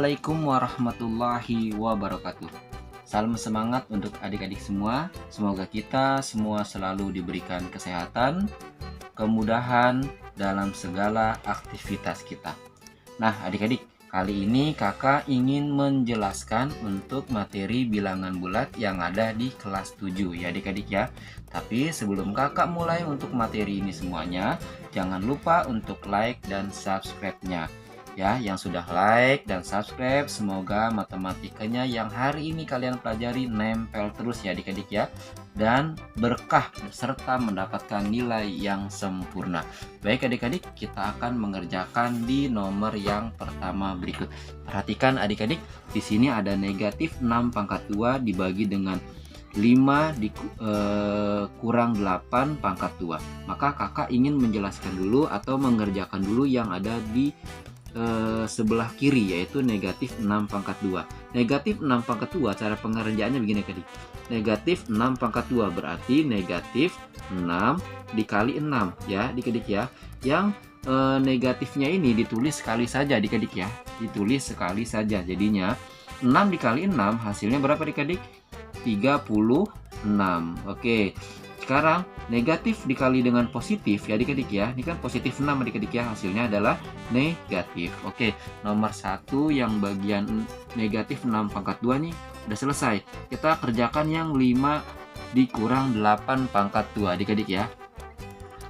Assalamualaikum warahmatullahi wabarakatuh. Salam semangat untuk adik-adik semua. Semoga kita semua selalu diberikan kesehatan, kemudahan dalam segala aktivitas kita. Nah, adik-adik, kali ini kakak ingin menjelaskan untuk materi bilangan bulat yang ada di kelas 7 ya adik-adik ya. Tapi sebelum kakak mulai untuk materi ini semuanya, jangan lupa untuk like dan subscribe-nya. Ya, yang sudah like dan subscribe, semoga matematikanya yang hari ini kalian pelajari nempel terus ya adik-adik ya, dan berkah serta mendapatkan nilai yang sempurna. Baik adik-adik, kita akan mengerjakan di nomor yang pertama berikut. Perhatikan adik-adik, di sini ada negatif 6 pangkat 2 dibagi dengan 5 kurang 8 pangkat 2. Maka kakak ingin menjelaskan dulu atau mengerjakan dulu yang ada di sebelah kiri, yaitu negatif 6 pangkat 2. Negatif 6 pangkat 2 cara pengerjaannya begini adik. Negatif 6 pangkat 2 berarti negatif 6 dikali 6 ya adik-adik ya. Yang negatifnya ini ditulis sekali saja adik-adik ya. Ditulis sekali saja, jadinya 6 dikali 6 hasilnya berapa adik-adik? 36. Oke. Sekarang negatif dikali dengan positif ya adik-adik ya. Ini kan positif 6 adik-adik ya, hasilnya adalah negatif. Oke, nomor 1 yang bagian negatif 6 pangkat 2 nih udah selesai. Kita kerjakan yang 5 dikurang 8 pangkat 2 adik-adik ya.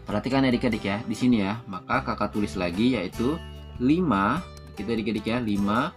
Perhatikan adik-adik ya, di sini ya. Maka kakak tulis lagi yaitu 5, kita adik-adik ya, 5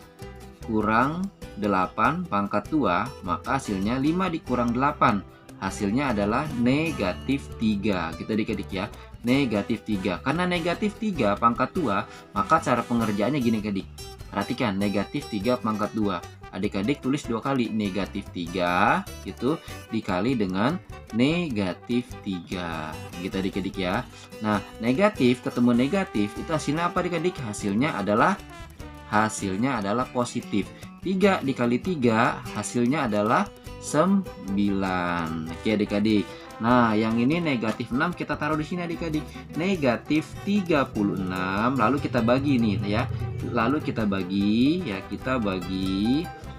kurang 8 pangkat 2, maka hasilnya 5 dikurang 8. Hasilnya adalah negatif 3 gitu adik-adik ya, negatif 3. Karena negatif 3 pangkat 2, maka cara pengerjaannya gini adik. Perhatikan, negatif 3 pangkat 2, adik-adik tulis 2 kali, negatif 3 gitu dikali dengan negatif 3 gitu adik-adik ya. Nah, negatif ketemu negatif itu hasilnya apa adik-adik? Hasilnya adalah positif. 3 dikali 3 hasilnya adalah 9. Oke adik-adik. Nah, yang ini negatif 6 kita taruh di sini adik-adik. Negatif 36. Lalu kita bagi nih ya. Lalu kita bagi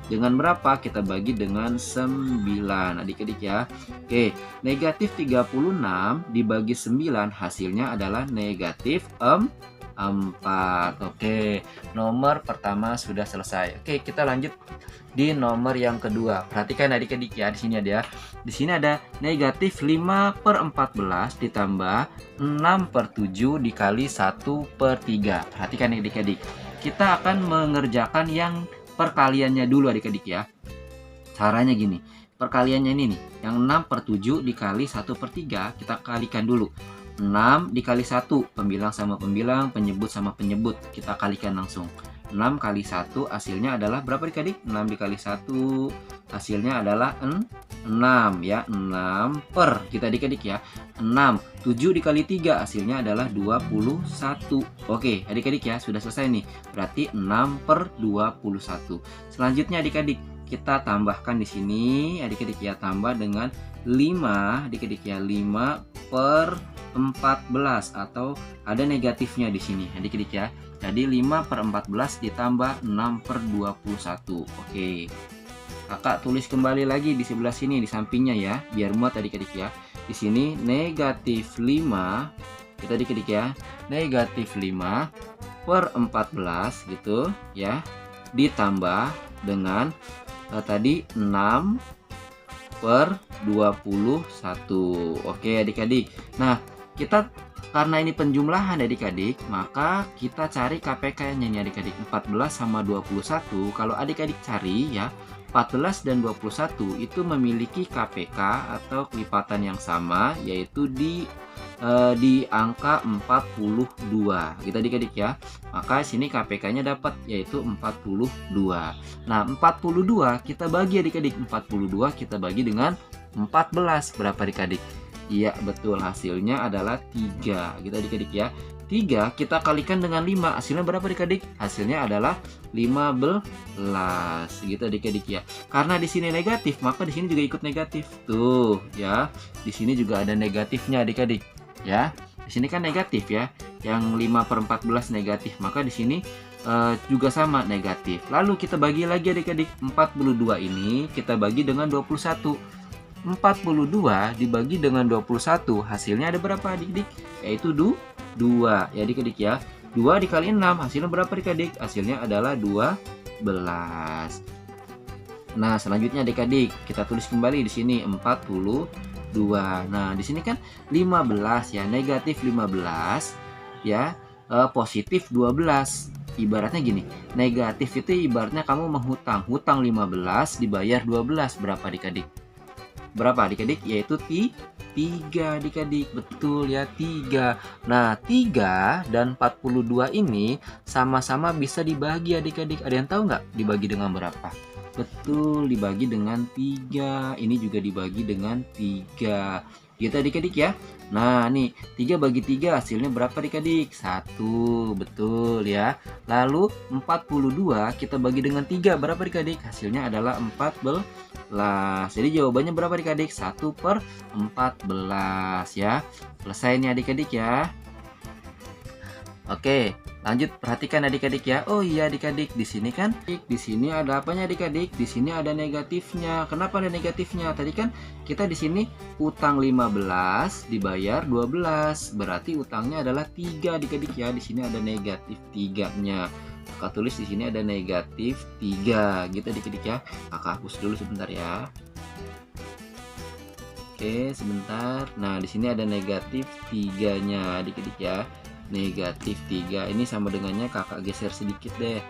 dengan berapa? Kita bagi dengan 9 adik-adik ya. Oke, negatif 36 dibagi 9 hasilnya adalah negatif 4. Oke, nomor pertama sudah selesai. Oke, kita lanjut di nomor yang kedua. Perhatikan adik-adik ya, di sini ada. Di sini ada negatif 5/14 ditambah 6/7 dikali 1/3. Perhatikan adik-adik. Kita akan mengerjakan yang perkaliannya dulu adik-adik ya. Caranya gini. Perkaliannya ini nih, yang 6/7 dikali 1/3 kita kalikan dulu. 6 dikali 1, pembilang sama pembilang, penyebut sama penyebut, kita kalikan langsung. 6 kali 1 hasilnya adalah berapa adik-adik? 6 dikali 1 hasilnya adalah 6 ya, 6 per kita adik-adik ya, 6. 7 dikali 3 hasilnya adalah 21. Oke adik-adik ya, sudah selesai nih, berarti 6/21. Selanjutnya adik-adik, kita tambahkan di sini adik-adik ya, tambah dengan 5 adik-adik ya, 5/14 atau ada negatifnya di sini adik-adik ya. Jadi 5/14 ditambah 6/21. Oke. Kakak tulis kembali lagi di sebelah sini di sampingnya ya, biar muat adik-adik ya. Di sini negatif 5 kita adik-adik ya. Negatif 5/14 gitu ya. Ditambah dengan tadi 6/21. Oke adik-adik. Nah, kita karena ini penjumlahan adik-adik, maka kita cari KPK-nya nih adik-adik. 14 sama 21. Kalau adik-adik cari ya, 14 dan 21 itu memiliki KPK atau kelipatan yang sama, yaitu di angka 42 gitu adik-adik ya. Maka sini KPK-nya dapat yaitu 42. Nah, 42 kita bagi adik-adik, 42 kita bagi dengan 14. Berapa adik-adik? Iya betul, hasilnya adalah 3 gitu adik-adik ya. 3 kita kalikan dengan 5, hasilnya berapa adik-adik? Hasilnya adalah 15 gitu adik-adik ya. Karena di sini negatif, maka di sini juga ikut negatif. Tuh ya. Di sini juga ada negatifnya adik-adik ya. Di sini kan negatif ya. Yang 5/14 negatif, maka di sini juga sama negatif. Lalu kita bagi lagi adik-adik, 42 ini kita bagi dengan 21. 42 dibagi dengan 21, hasilnya ada berapa adik-adik? Yaitu 2 ya adik-adik ya. 2 dikali 6 hasilnya berapa adik-adik? Hasilnya adalah 12. Nah, selanjutnya adik-adik kita tulis kembali di sini 42. Nah, di sini kan 15 ya, negatif 15 ya, positif 12. Ibaratnya gini, negatif itu ibaratnya kamu menghutang, hutang 15 dibayar 12, berapa adik-adik? Berapa adik-adik? Yaitu 3 adik-adik, betul ya, 3. Nah, 3 dan 42 ini sama-sama bisa dibagi adik-adik. Ada yang tahu nggak dibagi dengan berapa? Betul, dibagi dengan 3. Ini juga dibagi dengan 3. Gitu adik-adik ya. Nah, nih 3 bagi 3 hasilnya berapa adik-adik? 1, betul ya. Lalu 42 kita bagi dengan 3, berapa adik-adik? Hasilnya adalah 14. Jadi jawabannya berapa adik-adik? 1/14 ya. Selesai nih adik-adik ya. Oke, lanjut perhatikan adik-adik ya. Oh iya adik-adik, di sini kan di sini ada apanya adik-adik? Di sini ada negatifnya. Kenapa ada negatifnya? Tadi kan kita di sini utang 15 dibayar 12. Berarti utangnya adalah 3 adik-adik ya. Di sini ada negatif 3-nya. Kakak tulis di sini ada negatif 3 gitu adik-adik ya. Kakak hapus dulu sebentar ya. Oke, sebentar. Nah, di sini ada negatif 3-nya adik-adik ya. Negatif 3 ini sama dengannya kakak geser sedikit deh.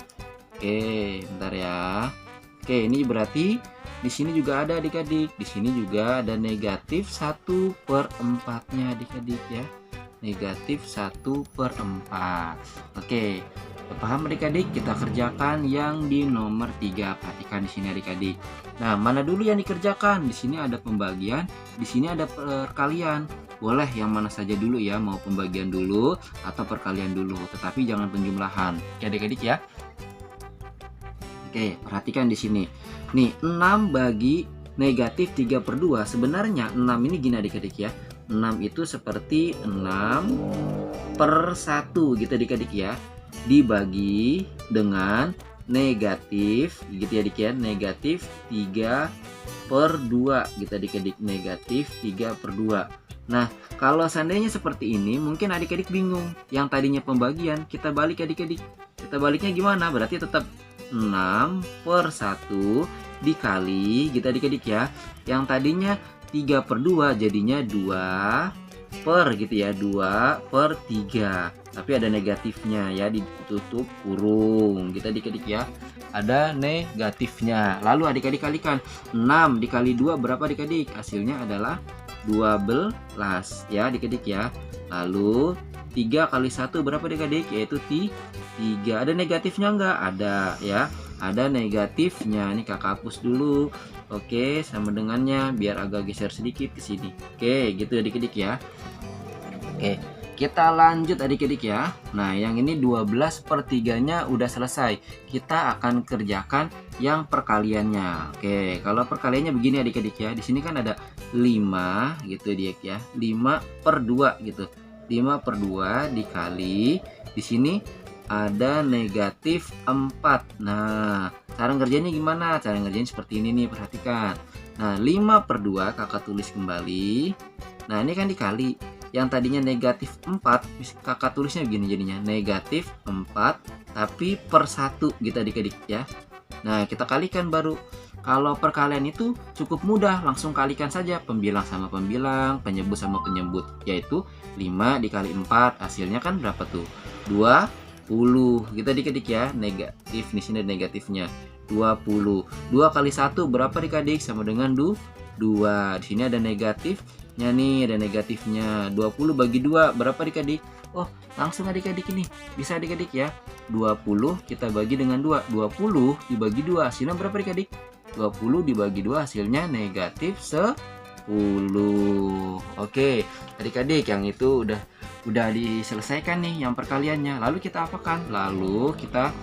Oke, bentar ya. Oke, ini berarti di sini juga ada adik-adik. Di sini juga ada negatif 1/4-nya adik-adik ya. Negatif 1/4. Oke, paham adik-adik? Kita kerjakan yang di nomor 3. Perhatikan di sini adik-adik. Nah, mana dulu yang dikerjakan? Di sini ada pembagian, di sini ada perkalian. Boleh yang mana saja dulu ya, mau pembagian dulu atau perkalian dulu, tetapi jangan penjumlahan. Oke adik-adik ya. Oke, perhatikan di sini. Nih, 6 bagi negatif 3/2. Sebenarnya 6 ini gini adik-adik ya. 6 itu seperti 6/1 gitu adik-adik ya. Dibagi dengan negatif gitu ya adik ya. Negatif 3/2 gitu adik-adik. Negatif 3/2. Nah, kalau seandainya seperti ini, mungkin adik-adik bingung. Yang tadinya pembagian, kita balik adik-adik. Kita baliknya gimana? Berarti tetap 6/1 dikali, gitu adik-adik ya. Yang tadinya 3/2 jadinya 2 gitu ya. 2/3. Tapi ada negatifnya ya, ditutup kurung, gitu adik-adik ya. Ada negatifnya. Lalu adik-adik kalikan. 6 dikali 2 berapa adik-adik? Hasilnya adalah 12 ya adik-adik ya. Lalu 3 kali 1 berapa adik-adik? Yaitu 3. Ada negatifnya enggak? Ada ya. Ada negatifnya. Ini kakak hapus dulu. Oke, sama dengannya biar agak geser sedikit ke sini. Oke, gitu adik-adik ya. Oke, kita lanjut adik-adik ya. Nah, yang ini 12/3-nya udah selesai. Kita akan kerjakan yang perkaliannya. Oke, kalau perkaliannya begini adik-adik ya. Di sini kan ada 5 gitu adik ya. 5/2 gitu. 5/2 dikali, di sini ada negatif 4. Nah, cara ngerjainnya gimana? Cara ngerjain seperti ini nih, perhatikan. Nah, 5/2 kakak tulis kembali. Nah, ini kan dikali. Yang tadinya negatif 4, kakak tulisnya begini jadinya. Negatif 4, tapi per 1 gitu adik-adik ya. Nah, kita kalikan baru. Kalau perkalian itu cukup mudah, langsung kalikan saja pembilang sama pembilang, penyebut sama penyebut, yaitu 5 dikali 4, hasilnya kan berapa tuh? 20 gitu adik-adik ya. Negatif, di sini ada negatifnya 20. 2 kali 1 berapa adik-adik? Sama dengan 2. Di sini ada negatifnya nih, ada negatifnya. 20 bagi 2 berapa adik-adik? Oh, langsung adik-adik ini bisa adik-adik ya. 20 kita bagi dengan 2. 20 dibagi 2 hasilnya berapa adik-adik? 20 dibagi 2 hasilnya negatif 10. Oke, adik-adik yang itu udah diselesaikan nih yang perkaliannya. Lalu kita apakan? Lalu kita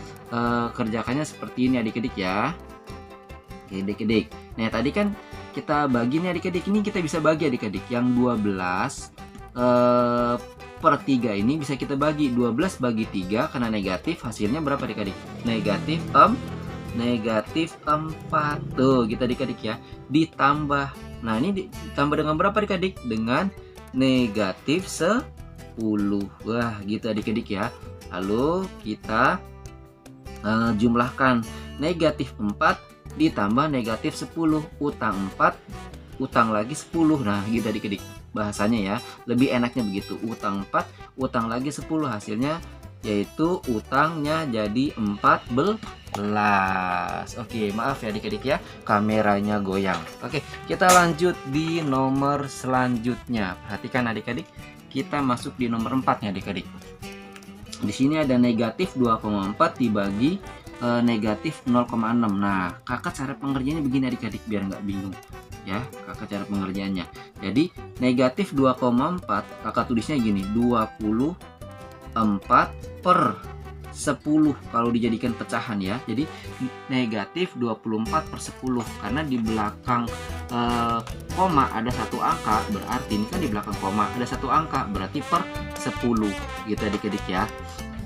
kerjakannya seperti ini adik-adik ya. Oke, adik-adik. Nah, tadi kan kita bagi nih adik-adik, ini kita bisa bagi adik-adik. Yang 12 per 3 ini bisa kita bagi. 12 bagi 3 karena negatif, hasilnya berapa adik-adik? Negatif 4. Tuh gitu adik-adik ya. Ditambah. Nah ini ditambah dengan berapa adik-adik? Dengan negatif 10. Wah gitu adik-adik ya. Lalu kita jumlahkan negatif 4 ditambah negatif 10. Utang 4, utang lagi 10. Nah gitu adik-adik bahasanya ya, lebih enaknya begitu. Utang 4, utang lagi 10, hasilnya yaitu utangnya jadi 14. Oke, maaf ya adik-adik ya, kameranya goyang. Oke, kita lanjut di nomor selanjutnya. Perhatikan adik-adik, kita masuk di nomor 4 nya adik-adik. Di sini ada negatif 2,4 dibagi negatif 0,6. Nah, kakak cara pengerjaannya begini adik-adik biar nggak bingung ya, kakak cara pengerjaannya. Jadi negatif 2,4 kakak tulisnya gini, 24 per 10 kalau dijadikan pecahan ya. Jadi negatif 24 per 10 karena di belakang koma ada satu angka, berarti ini kan di belakang koma ada satu angka, berarti per 10 gitu adik-adik ya.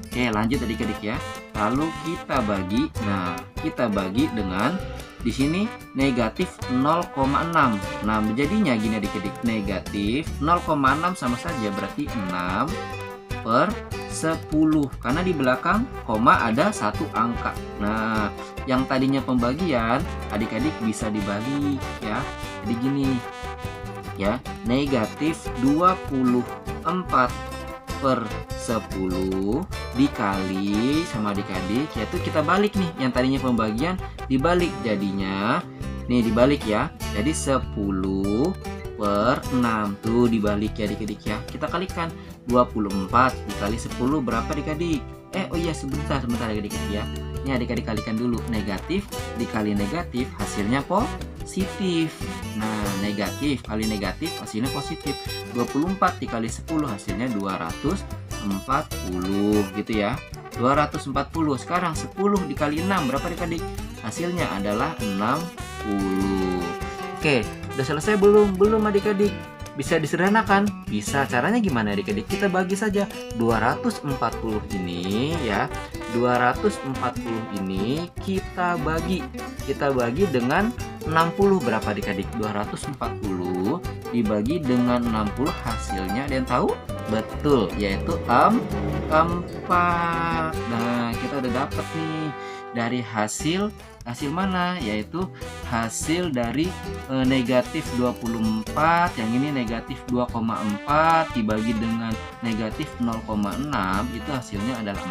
Oke, lanjut adik-adik ya. Lalu kita bagi. Nah, kita bagi dengan di sini negatif 0,6. Nah, jadinya gini adik-adik, negatif 0,6 sama saja berarti 6 per 10 karena di belakang koma ada satu angka. Nah, yang tadinya pembagian adik-adik bisa dibalik ya. Jadi gini ya, negatif 24 per 10 dikali sama adik-adik, yaitu kita balik nih, yang tadinya pembagian dibalik, jadinya nih dibalik ya, jadi 10 per 6 tuh dibalik ya adik-adik ya. Kita kalikan 24 dikali 10 berapa adik-adik? Oh iya sebentar adik-adik ya. Ini adik-adik kalikan dulu, negatif dikali negatif hasilnya positif. Nah, negatif kali negatif hasilnya positif. 24 dikali 10 hasilnya 240 gitu ya. 240. Sekarang 10 dikali 6 berapa adik-adik? Hasilnya adalah 60. Oke, udah selesai belum? Belum adik-adik. Bisa disederhanakan? Bisa. Caranya gimana adik-adik? Kita bagi saja 240 ini ya. 240 ini kita bagi dengan 60 berapa adik-adik? 240 dibagi dengan 60 hasilnya ada yang tahu? Betul, yaitu 4. Nah, kita udah dapat nih dari hasil mana? Yaitu hasil dari negatif 24, yang ini negatif 2,4 dibagi dengan negatif 0,6, itu hasilnya adalah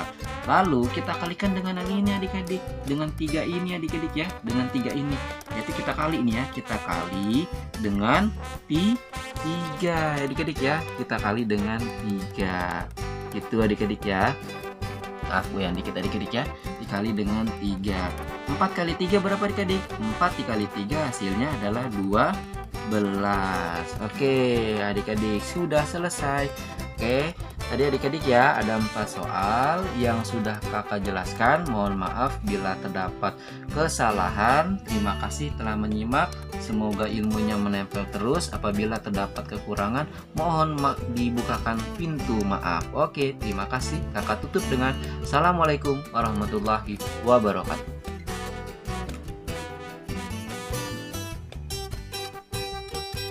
4. Lalu kita kalikan dengan yang ini adik-adik, dengan 3 ini adik-adik ya, dengan 3 ini, yaitu kita kali ini ya, kita kali dengan 3 adik-adik ya, kita kali dengan 3 itu adik-adik ya. Aku yang dikit adik-adik ya, dikali dengan 3. 4 kali 3 berapa adik-adik? 4 dikali 3 hasilnya adalah 12. Oke adik-adik, sudah selesai. Oke, tadi adik-adik ya ada 4 soal yang sudah kakak jelaskan. Mohon maaf bila terdapat kesalahan. Terima kasih telah menyimak. Semoga ilmunya menempel terus. Apabila terdapat kekurangan, mohon dibukakan pintu maaf. Oke, terima kasih. Kakak tutup dengan Assalamualaikum warahmatullahi wabarakatuh.